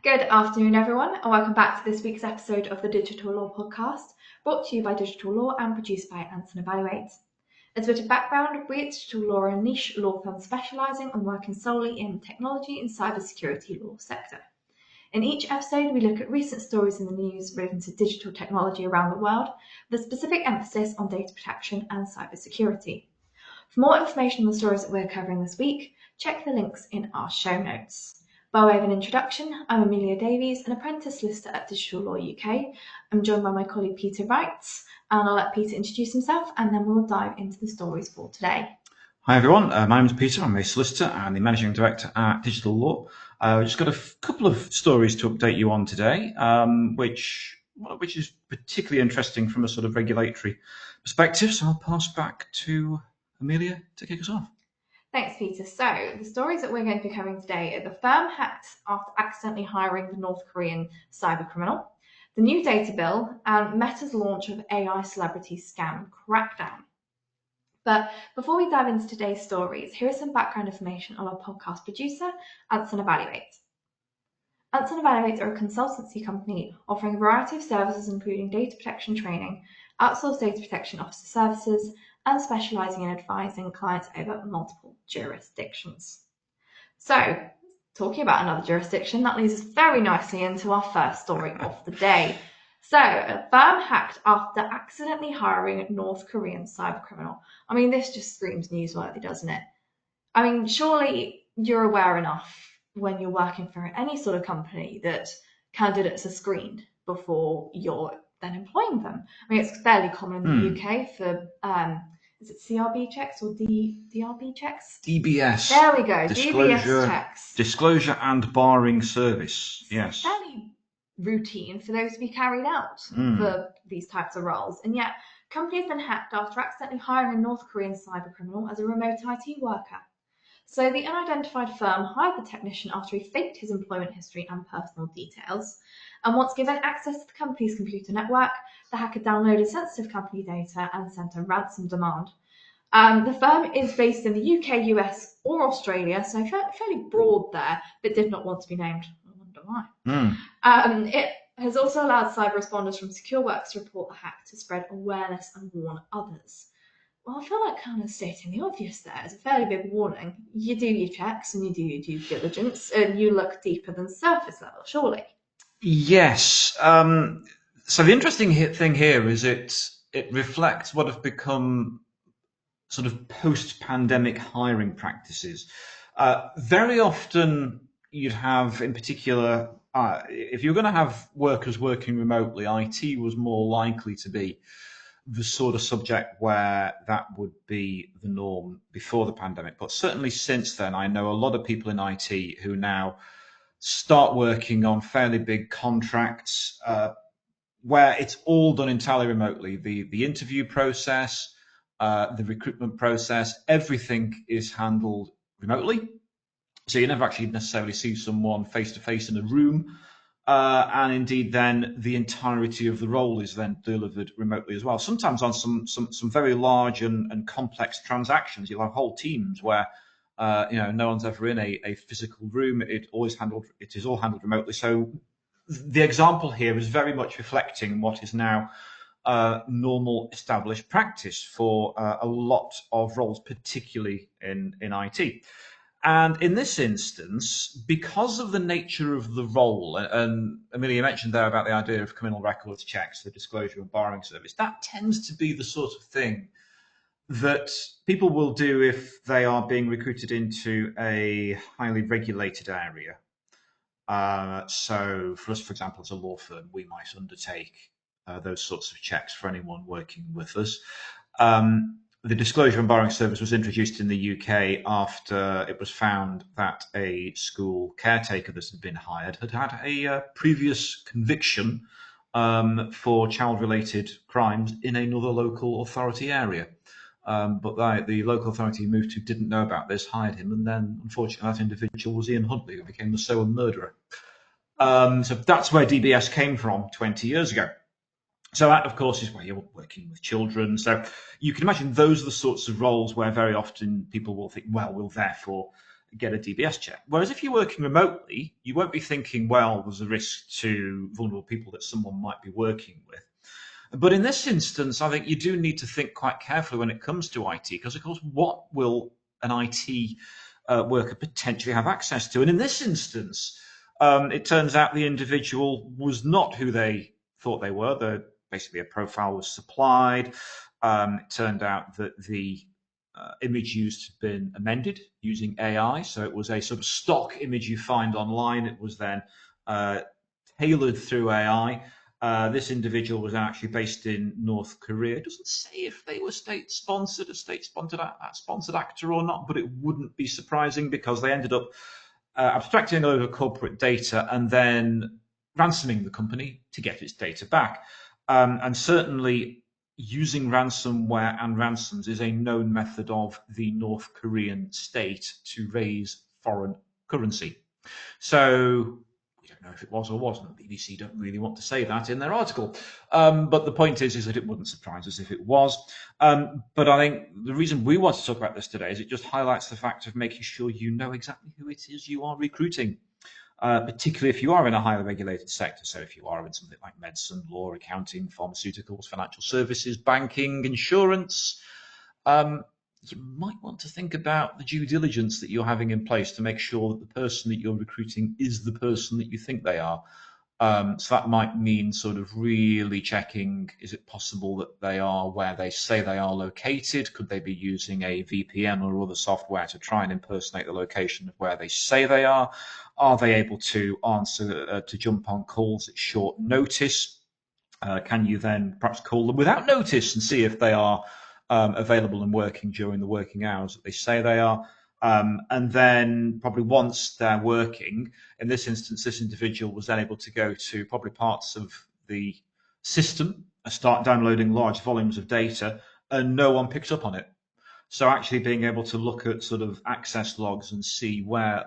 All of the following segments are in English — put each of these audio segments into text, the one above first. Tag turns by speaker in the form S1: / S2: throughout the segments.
S1: Good afternoon, everyone, and welcome back to this week's episode of the Digital Law Podcast, brought to you by Digital Law and produced by Anson Evaluate. As a bit of background, we at Digital Law are a niche law firm specialising on working solely in technology and cybersecurity law sector. In each episode, we look at recent stories in the news relating to digital technology around the world, with a specific emphasis on data protection and cybersecurity. For more information on the stories that we're covering this week, check the links in our show notes. By way of an introduction, I'm Amelia Davies, an apprentice solicitor at Digital Law UK. I'm joined by my colleague Peter Wright, and I'll let Peter introduce himself and then we'll dive into the stories for today.
S2: Hi everyone, my name is Peter. I'm a solicitor and the Managing Director at Digital Law. We've just got a couple of stories to update you on today, which is particularly interesting from a sort of regulatory perspective. So I'll pass back to Amelia to kick us off.
S1: Thanks, Peter. So the stories that we're going to be covering today are the firm hacked after accidentally hiring the North Korean cybercriminal, the new data bill, and Meta's launch of AI celebrity scam crackdown. But before we dive into today's stories, here is some background information on our podcast producer, Anson Evaluate. Anson Evaluate are a consultancy company offering a variety of services including data protection training, outsourced data protection officer services, and specialising in advising clients over multiple jurisdictions. So, talking about another jurisdiction, that leads us very nicely into our first story of the day. So, a firm hacked after accidentally hiring a North Korean cybercriminal. I mean, this just screams newsworthy, doesn't it? I mean, surely you're aware enough when you're working for any sort of company that candidates are screened before you're then employing them. I mean, it's fairly common in the UK for, is it CRB checks or DRB checks?
S2: DBS.
S1: There we go,
S2: Disclosure,
S1: DBS checks.
S2: Disclosure and barring service, yes.
S1: Fairly routine for those to be carried out for these types of roles. And yet, company has been hacked after accidentally hiring a North Korean cybercriminal as a remote IT worker. So the unidentified firm hired the technician after he faked his employment history and personal details. And once given access to the company's computer network, the hacker downloaded sensitive company data and sent a ransom demand. The firm is based in the UK, US, or Australia, so fairly broad there, but did not want to be named. I wonder why. It has also allowed cyber responders from SecureWorks to report the hack to spread awareness and warn others. Well, I feel like kind of stating the obvious there. It's a fairly big warning. You do your checks and you do your due diligence and you look deeper than surface level, surely.
S2: Yes. So the interesting thing here is it reflects what have become sort of post-pandemic hiring practices. Very often you'd have, in particular, if you're going to have workers working remotely, IT was more likely to be the sort of subject where that would be the norm before the pandemic. But certainly since then, I know a lot of people in IT who now start working on fairly big contracts where it's all done entirely remotely. The interview process, the recruitment process, everything is handled remotely. So you never actually necessarily see someone face to face in a room. And indeed, then the entirety of the role is then delivered remotely as well. Sometimes on some very large and complex transactions, you'll have whole teams where no one's ever in a physical room. It is all handled remotely. So the example here is very much reflecting what is now normal established practice for a lot of roles, particularly in IT. And in this instance, because of the nature of the role, and Amelia mentioned there about the idea of criminal records checks, the disclosure and barring service, that tends to be the sort of thing that people will do if they are being recruited into a highly regulated area. So for us, for example, as a law firm, we might undertake those sorts of checks for anyone working with us. The disclosure and barring service was introduced in the UK after it was found that a school caretaker that had been hired had had a previous conviction for child-related crimes in another local authority area. But the local authority he moved to didn't know about this, hired him, and then unfortunately that individual was Ian Huntley, who became the sole murderer. So that's where DBS came from 20 years ago. So that, of course, is where you're working with children. So you can imagine those are the sorts of roles where very often people will think, well, we'll therefore get a DBS check. Whereas if you're working remotely, you won't be thinking, well, there's a risk to vulnerable people that someone might be working with. But in this instance, I think you do need to think quite carefully when it comes to IT, because of course, what will an IT worker potentially have access to? And in this instance, it turns out the individual was not who they thought they were. Basically, a profile was supplied. It turned out that the image used had been amended using AI. So it was a sort of stock image you find online. It was then tailored through AI. This individual was actually based in North Korea. It doesn't say if they were state-sponsored, a state-sponsored actor or not, but it wouldn't be surprising because they ended up abstracting a load of corporate data and then ransoming the company to get its data back. And certainly using ransomware and ransoms is a known method of the North Korean state to raise foreign currency. So we don't know if it was or wasn't. The BBC don't really want to say that in their article. But the point is that it wouldn't surprise us if it was. But I think the reason we want to talk about this today is it just highlights the fact of making sure you know exactly who it is you are recruiting. Particularly if you are in a highly regulated sector. So if you are in something like medicine, law, accounting, pharmaceuticals, financial services, banking, insurance, you might want to think about the due diligence that you're having in place to make sure that the person that you're recruiting is the person that you think they are. So that might mean sort of really checking, is it possible that they are where they say they are located? Could they be using a VPN or other software to try and impersonate the location of where they say they are? Are they able to answer, to jump on calls at short notice? Can you then perhaps call them without notice and see if they are available and working during the working hours that they say they are? And then probably once they're working, in this instance, this individual was then able to go to probably parts of the system and start downloading large volumes of data, and no one picked up on it. So actually being able to look at sort of access logs and see where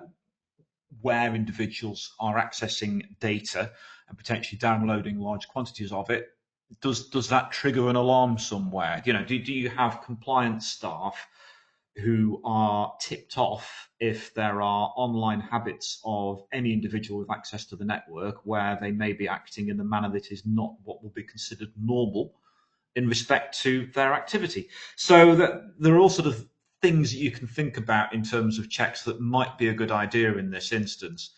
S2: individuals are accessing data and potentially downloading large quantities of it, does that trigger an alarm somewhere? Do you have compliance staff who are tipped off if there are online habits of any individual with access to the network where they may be acting in a manner that is not what will be considered normal in respect to their activity? So that there are all sort of things that you can think about in terms of checks that might be a good idea in this instance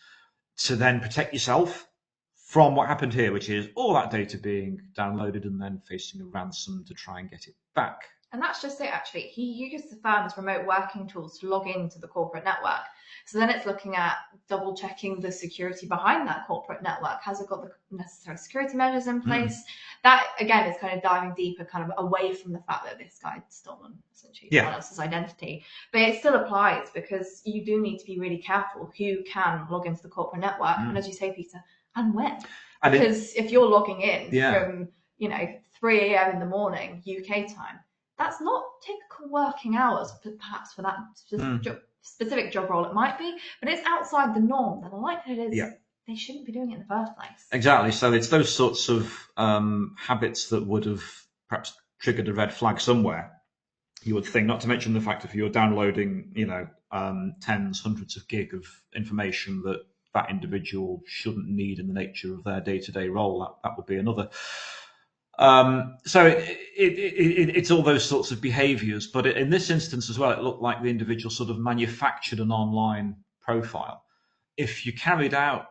S2: to then protect yourself from what happened here, which is all that data being downloaded and then facing a ransom to try and get it back.
S1: And that's just it, actually. He used the firm's remote working tools to log into the corporate network. So then it's looking at double checking the security behind that corporate network. Has it got the necessary security measures in place? That, again, is kind of diving deeper, kind of away from the fact that this guy had stolen essentially someone else's identity. But it still applies because you do need to be really careful who can log into the corporate network. And as you say, Peter, and when. Because if you're logging in from 3 a.m. in the morning UK time, that's not typical working hours, perhaps for that specific job role it might be, but it's outside the norm. Then the likelihood is they shouldn't be doing it in the first place.
S2: Exactly. So it's those sorts of habits that would have perhaps triggered a red flag somewhere, you would think, not to mention the fact if you're downloading, tens, hundreds of gig of information that individual shouldn't need in the nature of their day-to-day role, that would be another. So it's all those sorts of behaviours, but in this instance as well, it looked like the individual sort of manufactured an online profile. If you carried out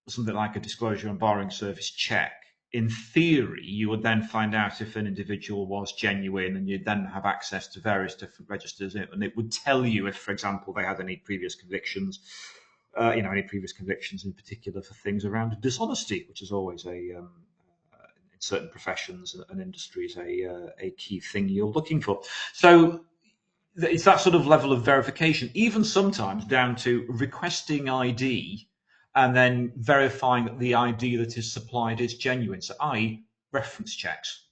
S2: something like a disclosure and borrowing service check, in theory, you would then find out if an individual was genuine, and you'd then have access to various different registers, and it would tell you if, for example, they had any previous convictions, any previous convictions in particular for things around dishonesty, which is always in certain professions and industries a key thing you're looking for. So it's that sort of level of verification, even sometimes down to requesting ID and then verifying that the ID that is supplied is genuine. So i.e. reference checks.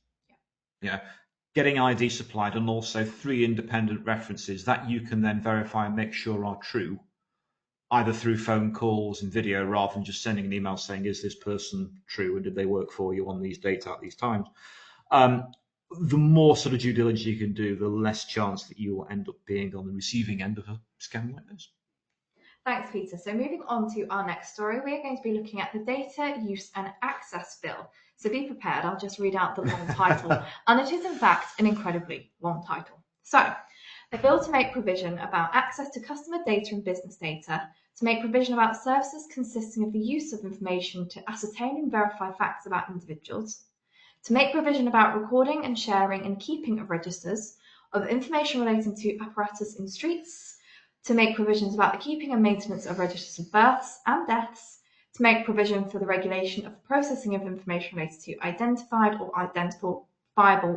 S2: Getting ID supplied and also 3 independent references that you can then verify and make sure are true, either through phone calls and video rather than just sending an email saying, is this person true and did they work for you on these dates at these times? The more sort of due diligence you can do, the less chance that you will end up being on the receiving end of a scam like this.
S1: Thanks, Peter. So moving on to our next story, we are going to be looking at the Data Use and Access Bill. So be prepared, I'll just read out the long title. And it is in fact an incredibly long title. So, a bill to make provision about access to customer data and business data, to make provision about services consisting of the use of information to ascertain and verify facts about individuals, to make provision about recording and sharing and keeping of registers of information relating to apparatus in streets, to make provisions about the keeping and maintenance of registers of births and deaths, to make provision for the regulation of the processing of information related to identified or identifiable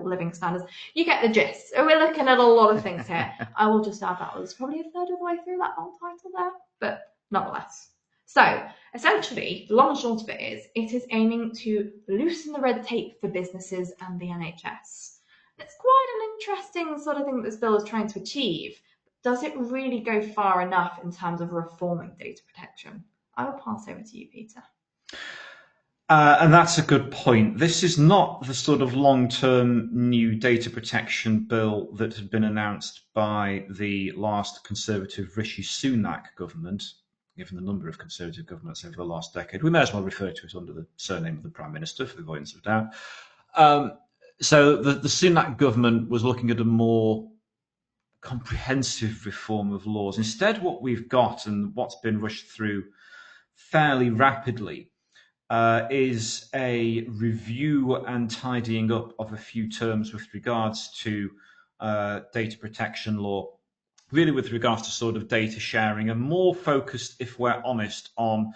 S1: living standards. You get the gist. So we're looking at a lot of things here. I will just add that was probably a third of the way through that long title there, but nonetheless. So essentially, the long and short of it is aiming to loosen the red tape for businesses and the NHS. It's quite an interesting sort of thing that this bill is trying to achieve. Does it really go far enough in terms of reforming data protection? I will pass over to you, Peter.
S2: And that's a good point. This is not the sort of long-term new data protection bill that had been announced by the last Conservative Rishi Sunak government. Given the number of Conservative governments over the last decade, we may as well refer to it under the surname of the Prime Minister for the avoidance of doubt. So the Sunak government was looking at a more comprehensive reform of laws. Instead, what we've got and what's been rushed through fairly rapidly is a review and tidying up of a few terms with regards to data protection law, really with regards to sort of data sharing, and more focused, if we're honest, on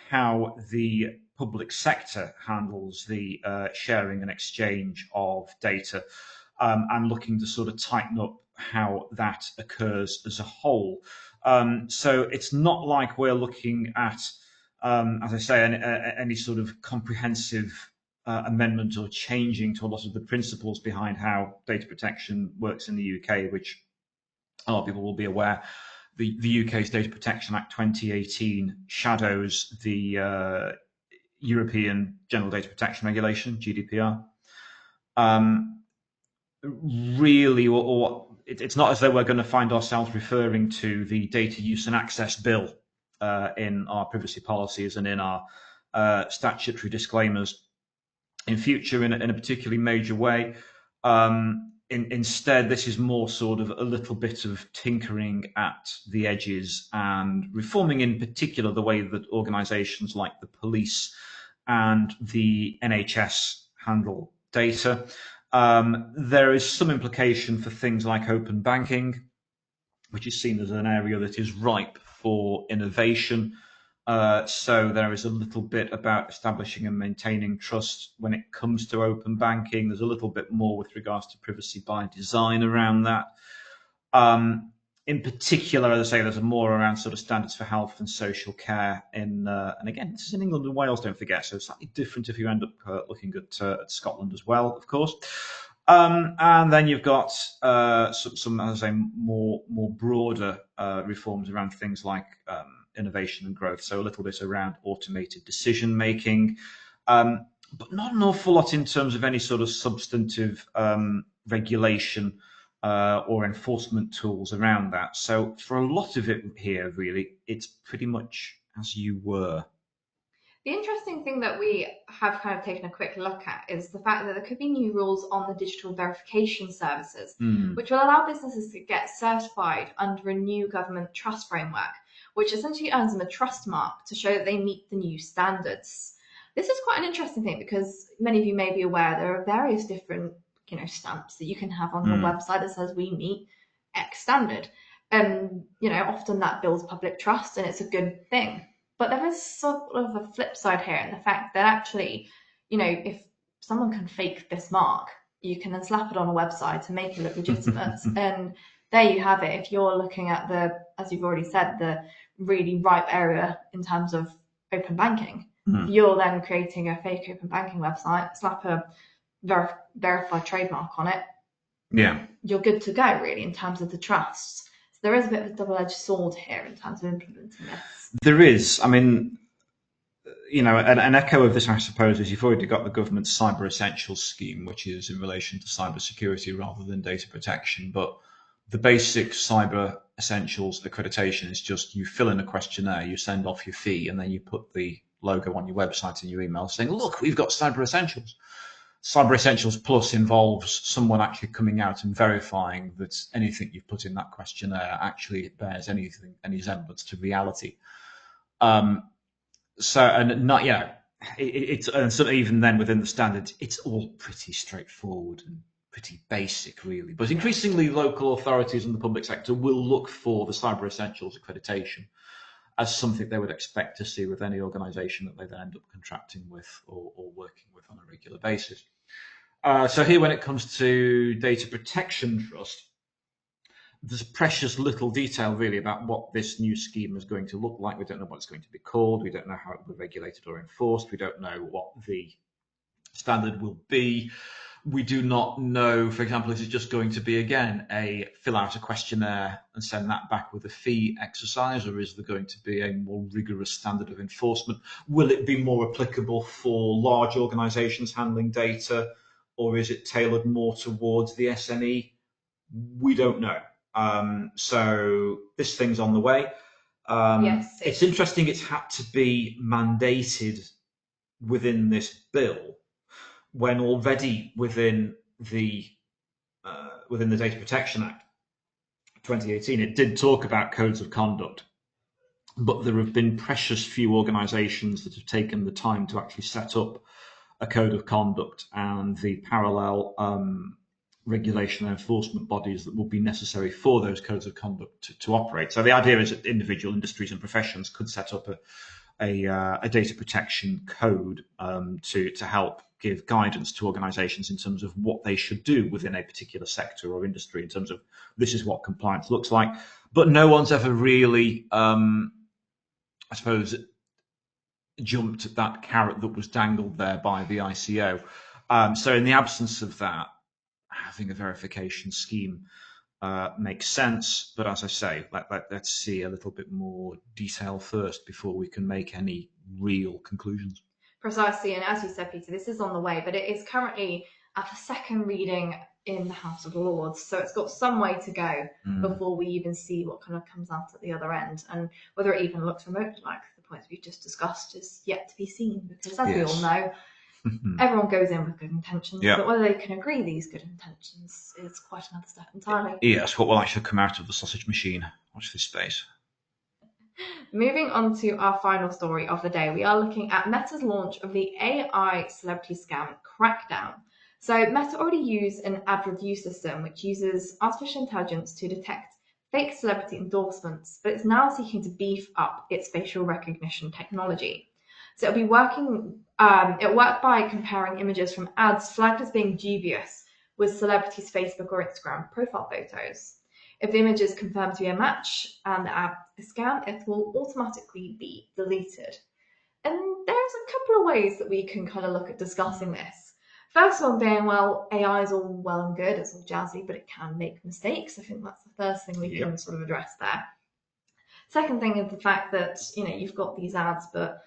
S2: how the public sector handles the sharing and exchange of data, and looking to sort of tighten up how that occurs as a whole. So it's not like we're looking at, as I say, any sort of comprehensive amendment or changing to a lot of the principles behind how data protection works in the UK, which a lot of people will be aware. The UK's Data Protection Act 2018 shadows the European General Data Protection Regulation, GDPR. Really, it's not as though we're going to find ourselves referring to the Data Use and Access Bill in our privacy policies and in our statutory disclaimers in future in a particularly major way. Instead, this is more sort of a little bit of tinkering at the edges and reforming, in particular, the way that organisations like the police and the NHS handle data. There is some implication for things like open banking, which is seen as an area that is ripe for innovation. So there is a little bit about establishing and maintaining trust when it comes to open banking. There's a little bit more with regards to privacy by design around that. In particular, as I say, there's more around sort of standards for health and social care. And again, this is in England and Wales, don't forget, so it's slightly different if you end up looking at Scotland as well, of course. And then you've got some, as I say, more broader reforms around things like innovation and growth. So a little bit around automated decision making, but not an awful lot in terms of any sort of substantive regulation or enforcement tools around that. So for a lot of it here, really, it's pretty much as you were.
S1: The interesting thing that we have kind of taken a quick look at is the fact that there could be new rules on the digital verification services, which will allow businesses to get certified under a new government trust framework, which essentially earns them a trust mark to show that they meet the new standards. This is quite an interesting thing because many of you may be aware there are various different stamps that you can have on your website that says we meet X standard. And often that builds public trust and it's a good thing. But there is sort of a flip side here in the fact that actually, if someone can fake this mark, you can then slap it on a website to make it look legitimate. And there you have it. If you're looking at as you've already said, the really ripe area in terms of open banking, you're then creating a fake open banking website, slap a verified trademark on it.
S2: Yeah.
S1: You're good to go, really, in terms of the trust. So there is a bit of a double-edged sword here in terms of implementing this.
S2: There is. I mean, an echo of this, I suppose, is you've already got the government's Cyber Essentials scheme, which is in relation to cyber security rather than data protection. But the basic cyber Essentials accreditation is just you fill in a questionnaire, you send off your fee, and then you put the logo on your website and your email saying, look, we've got Cyber Essentials. Cyber Essentials Plus involves someone actually coming out and verifying that anything you've put in that questionnaire actually bears any semblance to reality. So, and not, it's and so even then within the standards, it's all pretty straightforward and pretty basic, really. But increasingly, local authorities and the public sector will look for the Cyber Essentials accreditation as something they would expect to see with any organisation that they then end up contracting with or working with on a regular basis. So here, when it comes to Data Protection Trust, there's precious little detail really about what this new scheme is going to look like. We don't know what it's going to be called. We don't know how it will be regulated or enforced. We don't know what the standard will be. We do not know, for example, is it just going to be, again, a fill out a questionnaire and send that back with a fee exercise, or is there going to be a more rigorous standard of enforcement? Will it be more applicable for large organisations handling data, or is it tailored more towards the SME? We don't know. So this thing's on the way.
S1: Yes,
S2: it's interesting it's had to be mandated within this bill when already within the Data Protection Act 2018, it did talk about codes of conduct, but there have been precious few organisations that have taken the time to actually set up a code of conduct and the parallel regulation and enforcement bodies that will be necessary for those codes of conduct to operate. So the idea is that individual industries and professions could set up a data protection code to help give guidance to organisations in terms of what they should do within a particular sector or industry in terms of this is what compliance looks like. But no one's ever really, I suppose, jumped at that carrot that was dangled there by the ICO. So in the absence of that, having a verification scheme makes sense. But as I say, let's see a little bit more detail first before we can make any real conclusions.
S1: Precisely, and as you said, Peter, this is on the way, but it is currently at the second reading in the House of Lords, so it's got some way to go before we even see what kind of comes out at the other end, and whether it even looks remotely like the points we've just discussed is yet to be seen, because as we all know, everyone goes in with good intentions, but whether they can agree these good intentions is quite another step entirely.
S2: Yes, what will actually come out of the sausage machine? Watch this space.
S1: Moving on to our final story of the day, we are looking at Meta's launch of the AI celebrity scam crackdown. So Meta already used an ad review system which uses artificial intelligence to detect fake celebrity endorsements, but it's now seeking to beef up its facial recognition technology. So it'll work by comparing images from ads flagged as being dubious with celebrities' Facebook or Instagram profile photos. If the image is confirmed to be a match and the ad is a scam, it will automatically be deleted. And there's a couple of ways that we can kind of look at discussing this. First one being, well, AI is all well and good, it's all jazzy, but it can make mistakes. I think that's the first thing we can sort of address there. Second thing is the fact that, you've got these ads, but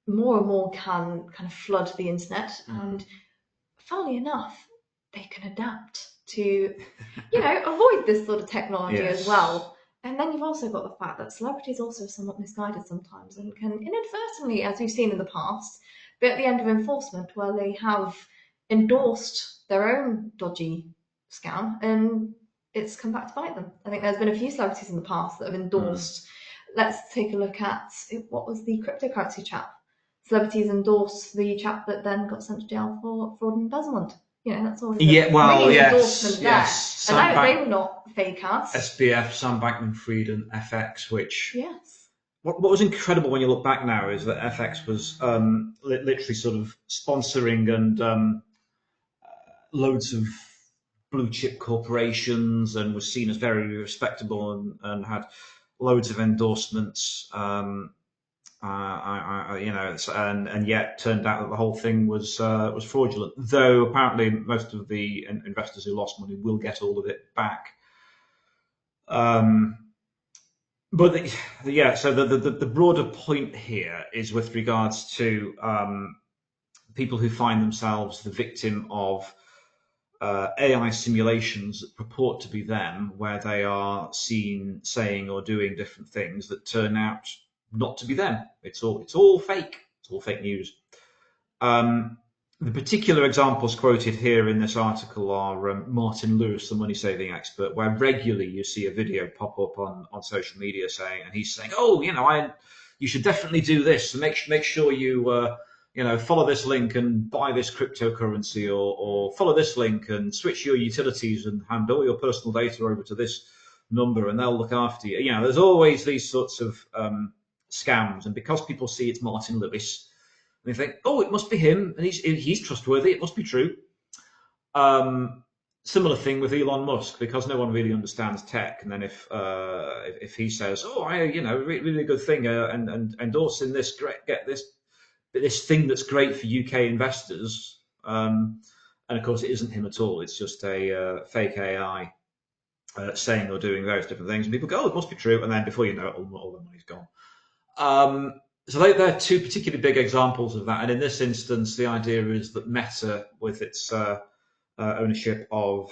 S1: more and more can kind of flood the internet, and funnily enough, they can adapt to, avoid this sort of technology as well. And then you've also got the fact that celebrities are also somewhat misguided sometimes and can inadvertently, as we've seen in the past, be at the end of enforcement where they have endorsed their own dodgy scam and it's come back to bite them. I think there's been a few celebrities in the past that have endorsed. Let's take a look at, what was the cryptocurrency chap? Celebrities endorsed the chap that then got sent to jail for fraud and embezzlement. That's always endorsement there. And they were not fake ads.
S2: SBF, Sam Bankman-Fried, and FX, which... What was incredible when you look back now is that FX was literally sort of sponsoring and loads of blue chip corporations and was seen as very respectable and had loads of endorsements. And yet turned out that the whole thing was fraudulent. Though apparently most of the investors who lost money will get all of it back. So the broader point here is with regards to people who find themselves the victim of AI simulations that purport to be them, where they are seen saying or doing different things that turn out not to be them. It's all fake. It's all fake news. Um, the particular examples quoted here in this article are Martin Lewis, the money saving expert, where regularly you see a video pop up on social media saying, and he's saying, oh, you should definitely do this. So make sure you follow this link and buy this cryptocurrency, or follow this link and switch your utilities and hand all your personal data over to this number, and they'll look after you. There's always these sorts of scams, and because people see it's Martin Lewis, they think, oh, it must be him, and he's trustworthy. It must be true. Similar thing with Elon Musk, because no one really understands tech, and then if he says, oh, really good thing, and endorsing this, get this thing that's great for UK investors, and of course it isn't him at all. It's just a fake AI saying or doing various different things, and people go, oh, it must be true, and then before you know it, all the money's gone. So they're two particularly big examples of that. And in this instance, the idea is that Meta, with its ownership of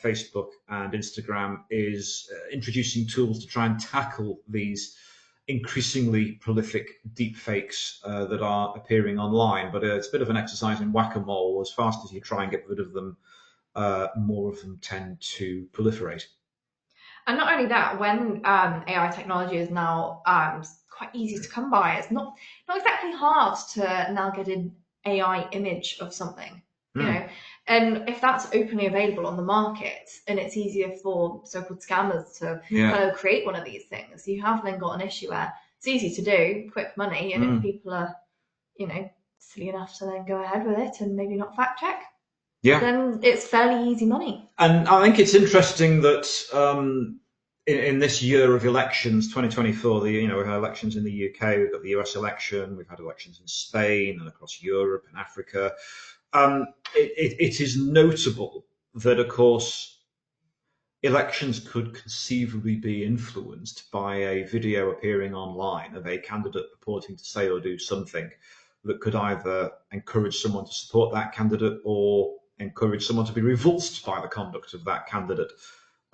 S2: Facebook and Instagram, is introducing tools to try and tackle these increasingly prolific deepfakes that are appearing online. But it's a bit of an exercise in whack-a-mole. As fast as you try and get rid of them, more of them tend to proliferate.
S1: And not only that, when AI technology is now quite easy to come by, it's not exactly hard to now get an AI image of something, and if that's openly available on the market, and it's easier for so-called scammers to kind of create one of these things, you have then got an issue where it's easy to do, quick money, and if people are, silly enough to then go ahead with it and maybe not fact check, then it's fairly easy money.
S2: And I think it's interesting that in this year of elections, 2024, we've had elections in the UK, we've got the US election, we've had elections in Spain and across Europe and Africa. It is notable that, of course, elections could conceivably be influenced by a video appearing online of a candidate purporting to say or do something that could either encourage someone to support that candidate or encourage someone to be revulsed by the conduct of that candidate.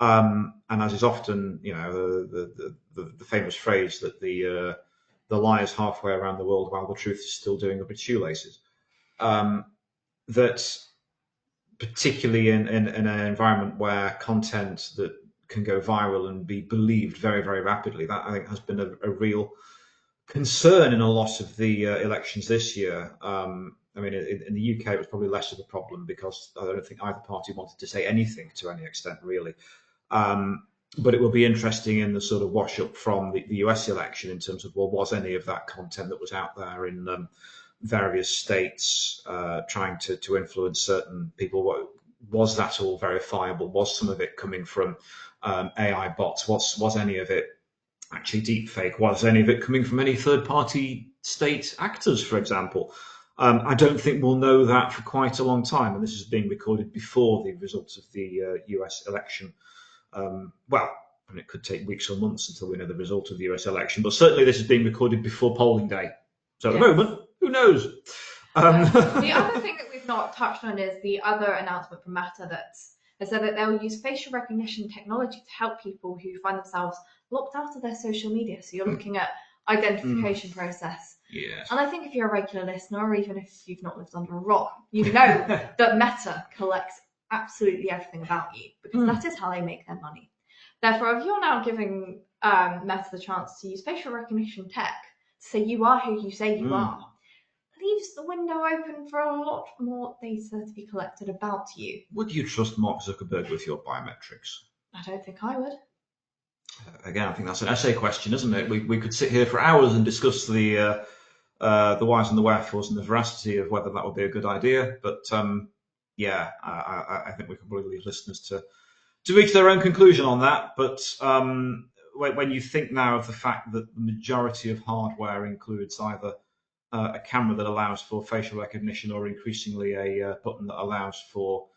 S2: And as is often, the famous phrase that the lie is halfway around the world while the truth is still doing up its shoelaces. That particularly in an environment where content that can go viral and be believed very, very rapidly, that I think has been a real concern in a lot of the elections this year. In the UK, it was probably less of a problem because I don't think either party wanted to say anything to any extent, really. But it will be interesting in the sort of wash up from the US election in terms of, well, was any of that content that was out there in various states trying to influence certain people, was that all verifiable? Was some of it coming from AI bots? Was any of it actually deepfake? Was any of it coming from any third-party state actors, for example? I don't think we'll know that for quite a long time, and this is being recorded before the results of the US election. It could take weeks or months until we know the result of the US election, but certainly this is being recorded before polling day. So at the moment, who knows?
S1: The other thing that we've not touched on is the other announcement from Meta that has said that they'll use facial recognition technology to help people who find themselves locked out of their social media. So you're looking at identification process.
S2: Yes.
S1: And I think if you're a regular listener, or even if you've not lived under a rock, you know that Meta collects absolutely everything about you, because that is how they make their money. Therefore, if you're now giving Meta the chance to use facial recognition tech to say you are who you say you are, leaves the window open for a lot more data to be collected about you.
S2: Would you trust Mark Zuckerberg with your biometrics?
S1: I don't think I would.
S2: Again, I think that's an essay question, isn't it? We could sit here for hours and discuss the whys and the wherefores and the veracity of whether that would be a good idea. But I think we can probably leave listeners to reach their own conclusion on that. But when you think now of the fact that the majority of hardware includes either a camera that allows for facial recognition or increasingly a button that allows for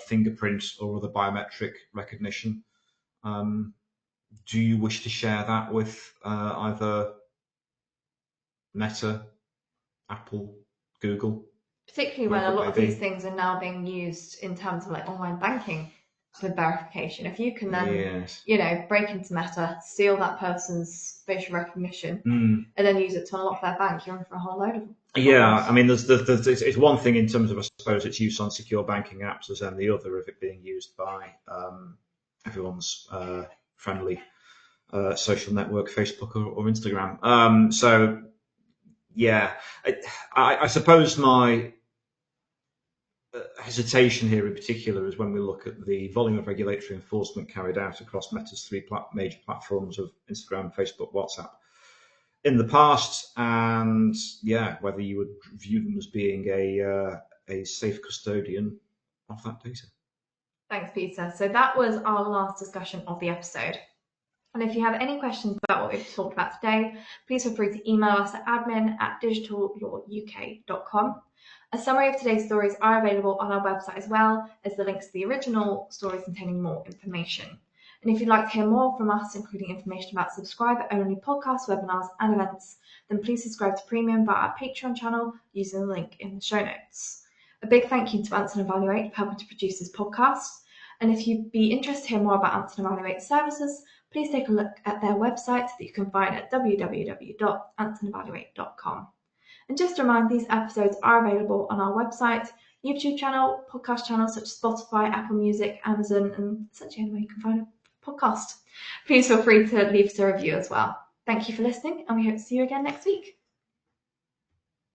S2: fingerprint or other biometric recognition, do you wish to share that with either Meta, Apple, Google?
S1: particularly when a
S2: whatever
S1: lot
S2: it
S1: of
S2: may
S1: these
S2: be.
S1: things are now being used in terms of like online banking for verification. If you can then,
S2: Yes.
S1: break into Meta, steal that person's facial recognition,
S2: Mm.
S1: and then use it to unlock their bank, you're in for a whole load of
S2: Yeah,
S1: problems.
S2: I mean, it's one thing in terms of, I suppose, its use on secure banking apps, as then the other of it being used by everyone's friendly social network, Facebook or Instagram. So, yeah, I suppose my hesitation here in particular is when we look at the volume of regulatory enforcement carried out across Meta's three major platforms of Instagram, Facebook, WhatsApp in the past, and yeah, whether you would view them as being a safe custodian of that data.
S1: Thanks, Peter. So that was our last discussion of the episode. And if you have any questions about what we've talked about today, please feel free to email us at admin@digitallawuk.com. A summary of today's stories are available on our website, as well as the links to the original stories containing more information. And if you'd like to hear more from us, including information about subscriber-only podcasts, webinars, and events, then please subscribe to Premium via our Patreon channel using the link in the show notes. A big thank you to Answer and Evaluate for helping to produce this podcast. And if you'd be interested to hear more about Answer and Evaluate services, please take a look at their website that you can find at www.answerandevaluate.com. And just to remind, these episodes are available on our website, YouTube channel, podcast channels such as Spotify, Apple Music, Amazon, and essentially anywhere you can find a podcast. Please feel free to leave us a review as well. Thank you for listening, and we hope to see you again next week.